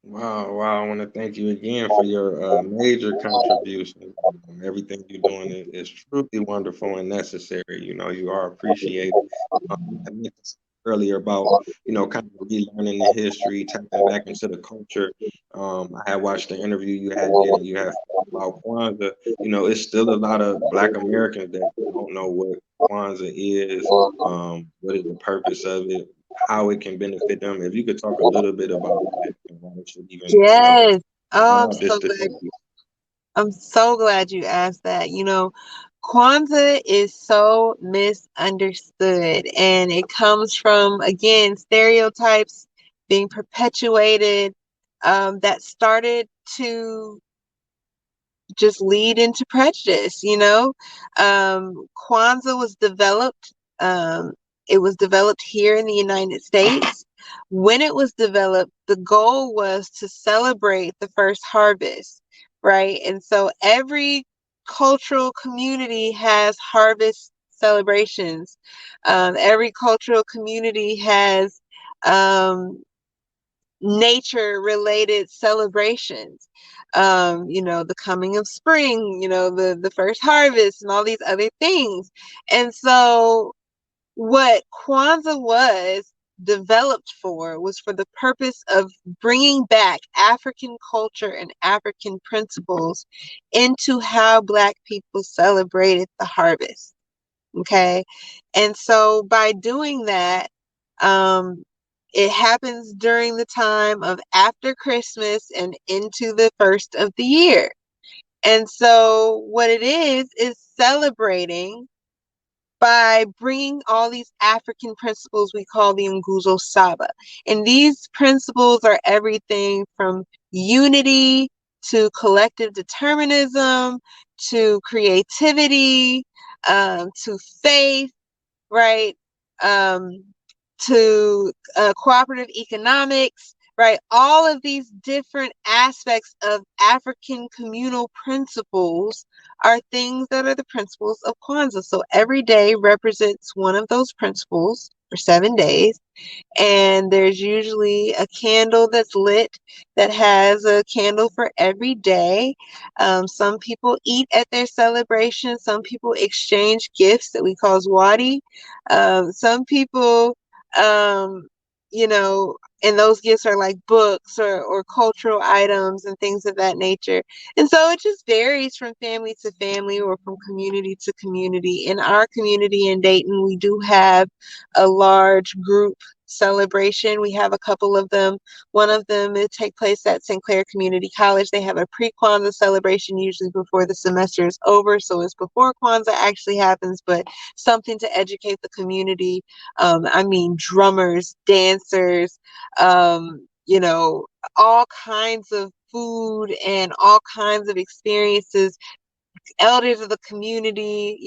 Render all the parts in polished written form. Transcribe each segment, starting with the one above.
Wow, wow. I want to thank you again for your major contribution. Everything you're doing is truly wonderful and necessary. You know, you are appreciated. I mentioned earlier about, kind of relearning the history, tapping back into the culture. I had watched the interview you had did, and you had about Kwanzaa. You know, it's still a lot of Black Americans that don't know what Kwanzaa is, what is the purpose of it, how it can benefit them. If you could talk a little bit about that and why it should even, Yes. Oh, start I'm out this so to glad. thank you. I'm so glad you asked that. Kwanzaa is so misunderstood, and it comes from, again, stereotypes being perpetuated, that started to just lead into prejudice. Kwanzaa was developed, it was developed here in the United States. When it was developed, the goal was to celebrate the first harvest, right? And so every cultural community has harvest celebrations. Every cultural community has um, nature related celebrations. The coming of spring, the first harvest and all these other things. And so what Kwanzaa was developed for was for the purpose of bringing back African culture and African principles into how Black people celebrated the harvest. Okay. And so by doing that, um, it happens during the time of after Christmas and into the first of the year. And so what it is celebrating by bringing all these African principles we call the Nguzo Saba. And these principles are everything from unity to collective determinism to creativity, to faith, right? Um, to cooperative economics, right? All of these different aspects of African communal principles are things that are the principles of Kwanzaa. So every day represents one of those principles for 7 days, and there's usually a candle that's lit that has a candle for every day. Some people eat at their celebration. Some people exchange gifts that we call zwadi. Some people, um, you know, and those gifts are like books or cultural items and things of that nature. And so it just varies from family to family or from community to community. In our community in Dayton, we do have a large group celebration. We have a couple of them. One of them it take place at St. Clair Community College. They have a pre-Kwanzaa celebration usually before the semester is over, so it's before Kwanzaa actually happens, but something to educate the community. I mean, drummers, dancers, all kinds of food and all kinds of experiences, elders of the community,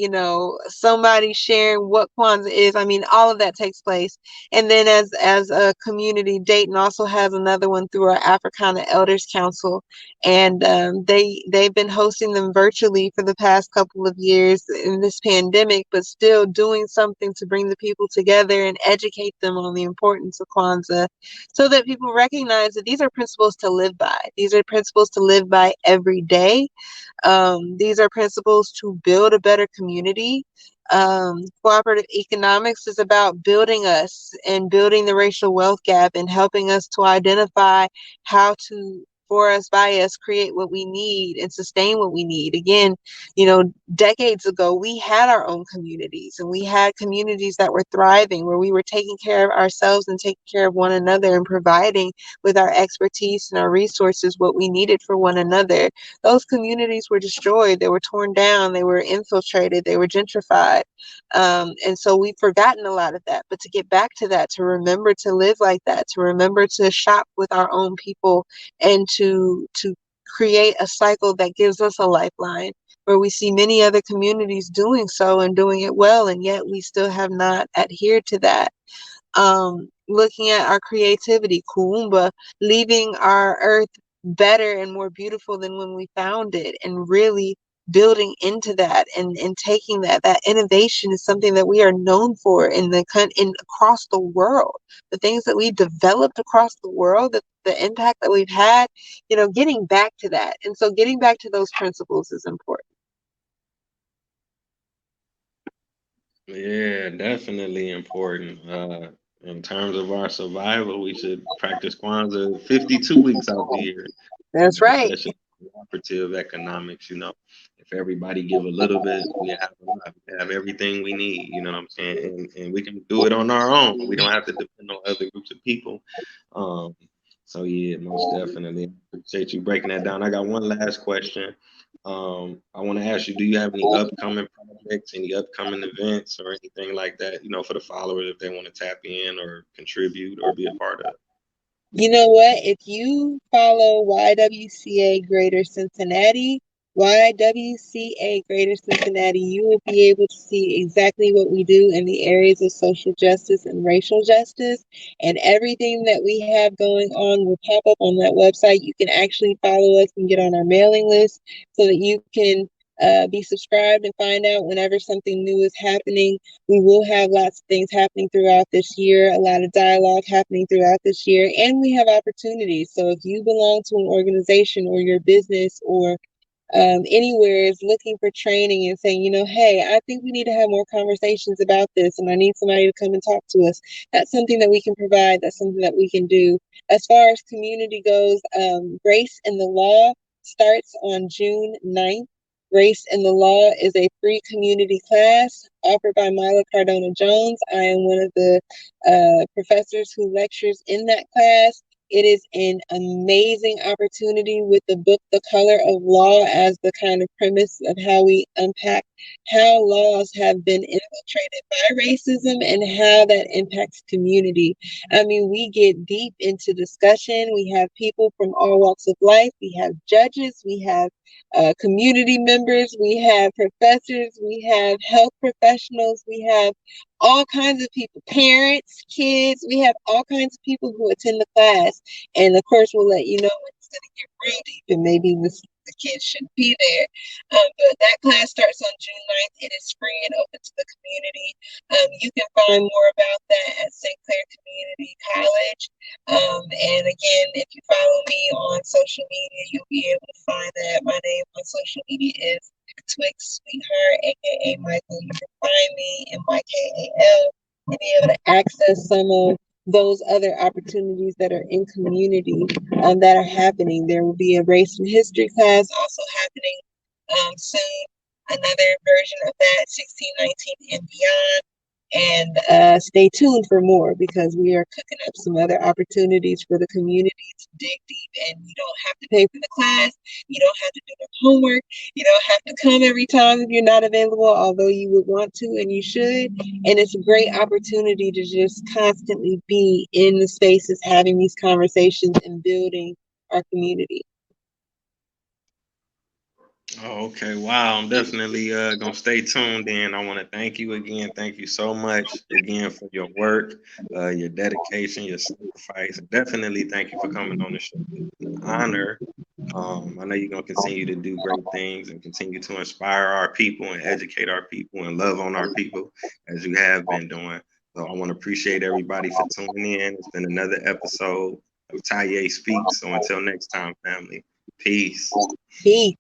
somebody sharing what Kwanzaa is. I mean, all of that takes place. And then as a community, Dayton also has another one through our Africana Elders Council, and they've been hosting them virtually for the past couple of years in this pandemic, but still doing something to bring the people together and educate them on the importance of Kwanzaa, so that people recognize that these are principles to live by. These are principles to live by every day. These are principles to build a better community. Cooperative economics is about building us and building the racial wealth gap and helping us to identify how to, for us, by us, create what we need and sustain what we need. Again, decades ago, we had our own communities, and we had communities that were thriving, where we were taking care of ourselves and taking care of one another and providing with our expertise and our resources what we needed for one another. Those communities were destroyed, they were torn down, they were infiltrated, they were gentrified. And so we've forgotten a lot of that. But to get back to that, to remember to live like that, to remember to shop with our own people, and to create a cycle that gives us a lifeline, where we see many other communities doing so and doing it well, and yet we still have not adhered to that. Looking at our creativity, Kuumba, leaving our earth better and more beautiful than when we found it, and really building into that and taking that innovation is something that we are known for in across the world. The things that we've developed across the world, the impact that we've had, getting back to that. And so getting back to those principles is important. Yeah, definitely important. In terms of our survival, we should practice Kwanzaa 52 weeks out the year, That's right. especially cooperative economics. If everybody give a little bit, we have a lot. We have everything we need. You know what I'm saying? And we can do it on our own. We don't have to depend on other groups of people. Um, so yeah, most definitely. Appreciate you breaking that down. I got one last question. I want to ask you, do you have any upcoming projects, any upcoming events or anything like that, for the followers if they want to tap in or contribute or be a part of? You know what? If you follow YWCA Greater Cincinnati, YWCA Greater Cincinnati, you will be able to see exactly what we do in the areas of social justice and racial justice. And everything that we have going on will pop up on that website. You can actually follow us and get on our mailing list so that you can be subscribed and find out whenever something new is happening. We will have lots of things happening throughout this year, a lot of dialogue happening throughout this year, and we have opportunities. So if you belong to an organization or your business or anywhere is looking for training and saying, hey, I think we need to have more conversations about this and I need somebody to come and talk to us. That's something that we can provide. That's something that we can do. As far as community goes, Grace in the Law starts on June 9th. Race in the Law is a free community class offered by Myla Cardona Jones. I am one of the professors who lectures in that class. It is an amazing opportunity with the book, The Color of Law, as the kind of premise of how we unpack how laws have been infiltrated by racism and how that impacts community. I mean, we get deep into discussion. We have people from all walks of life. We have judges. We have community members. We have professors. We have health professionals. We have all kinds of people, parents, kids. We have all kinds of people who attend the class. And of course, we'll let you know when it's going to get real deep and maybe the kids shouldn't be there. But that class starts on June 9th. It is free and open to the community. You can find more about that at St. Clair Community College. And again, if you follow me on social media, you'll be able to find that. My name on social media is Twix Sweetheart, aka Michael. You can find me in MyKAL and be able to access some of those other opportunities that are in community that are happening. There will be a race and history class also happening soon. Another version of that, 1619 and beyond. And stay tuned for more because we are cooking up some other opportunities for the community to dig deep. And you don't have to pay for the class. You don't have to do the homework. You don't have to come every time if you're not available, although you would want to and you should. And it's a great opportunity to just constantly be in the spaces, having these conversations and building our community. Oh, okay. Wow. I'm definitely gonna stay tuned in. I want to thank you again. Thank you so much again for your work, your dedication, your sacrifice. Definitely thank you for coming on the show. It's an honor. I know you're gonna continue to do great things and continue to inspire our people and educate our people and love on our people as you have been doing. So I want to appreciate everybody for tuning in. It's been another episode of Taye Speaks. So until next time, family. Peace. Peace.